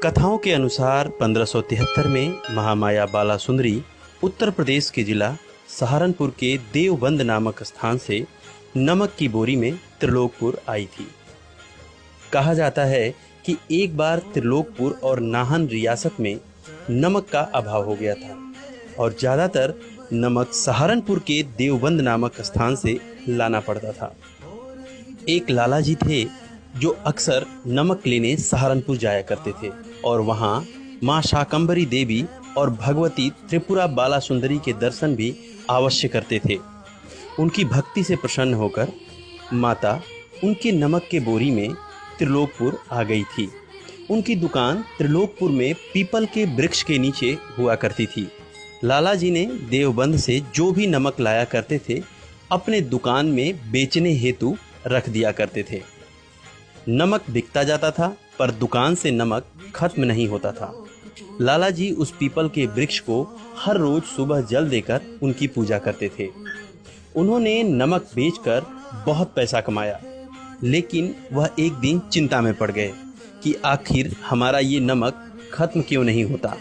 कथाओं के अनुसार 1573 में महामाया बाला सुंदरी उत्तर प्रदेश के जिला सहारनपुर के देवबंद नामक स्थान से नमक की बोरी में त्रिलोकपुर आई थी। कहा जाता है कि एक बार त्रिलोकपुर और नाहन रियासत में नमक का अभाव हो गया था और ज़्यादातर नमक सहारनपुर के देवबंद नामक स्थान से लाना पड़ता था। एक लाला जी थे जो अक्सर नमक लेने सहारनपुर जाया करते थे और वहाँ माँ शाकंभरी देवी और भगवती त्रिपुरा बाला सुंदरी के दर्शन भी अवश्य करते थे। उनकी भक्ति से प्रसन्न होकर माता उनके नमक के बोरी में त्रिलोकपुर आ गई थी। उनकी दुकान त्रिलोकपुर में पीपल के वृक्ष के नीचे हुआ करती थी। लाला जी ने देवबंद से जो भी नमक लाया करते थे अपने दुकान में बेचने हेतु रख दिया करते थे। नमक बिकता जाता था पर दुकान से नमक खत्म नहीं होता था। लाला जी उस पीपल के वृक्ष को हर रोज सुबह जल देकर उनकी पूजा करते थे। उन्होंने नमक बेचकर बहुत पैसा कमाया, लेकिन वह एक दिन चिंता में पड़ गए कि आखिर हमारा ये नमक खत्म क्यों नहीं होता।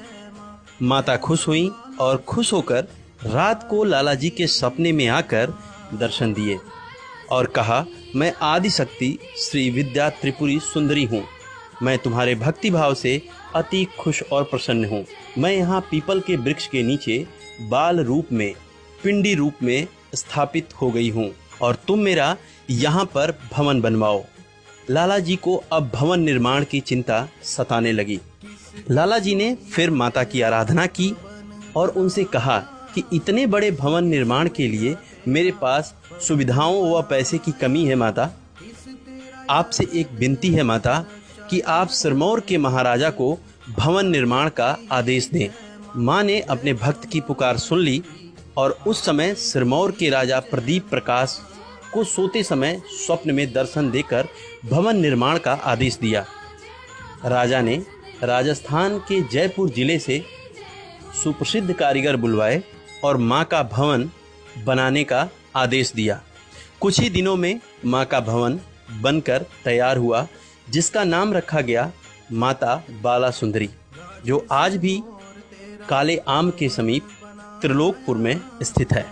माता खुश हुई और खुश होकर रात को लाला जी के सपने में आकर दर्शन दिए और कहा, मैं आदि शक्ति श्री विद्या त्रिपुरी सुंदरी हूँ। मैं तुम्हारे भक्ति भाव से अति खुश और प्रसन्न हूँ। मैं यहाँ पीपल के वृक्ष के नीचे बाल रूप में, पिंडी रूप में स्थापित हो गई हूँ और तुम मेरा यहाँ पर भवन बनवाओ। लाला जी को अब भवन निर्माण की चिंता सताने लगी। लाला जी ने फिर माता की आराधना की और उनसे कहा कि इतने बड़े भवन निर्माण के लिए मेरे पास सुविधाओं व पैसे की कमी है माता। आपसे एक विनती है माता कि आप सिरमौर के महाराजा को भवन निर्माण का आदेश दें। माँ ने अपने भक्त की पुकार सुन ली और उस समय सिरमौर के राजा प्रदीप प्रकाश को सोते समय स्वप्न में दर्शन देकर भवन निर्माण का आदेश दिया। राजा ने राजस्थान के जयपुर जिले से सुप्रसिद्ध कारीगर बुलवाए और माँ का भवन बनाने का आदेश दिया। कुछ ही दिनों में माँ का भवन बनकर तैयार हुआ, जिसका नाम रखा गया माता बाला सुंदरी, जो आज भी काले आम के समीप त्रिलोकपुर में स्थित है।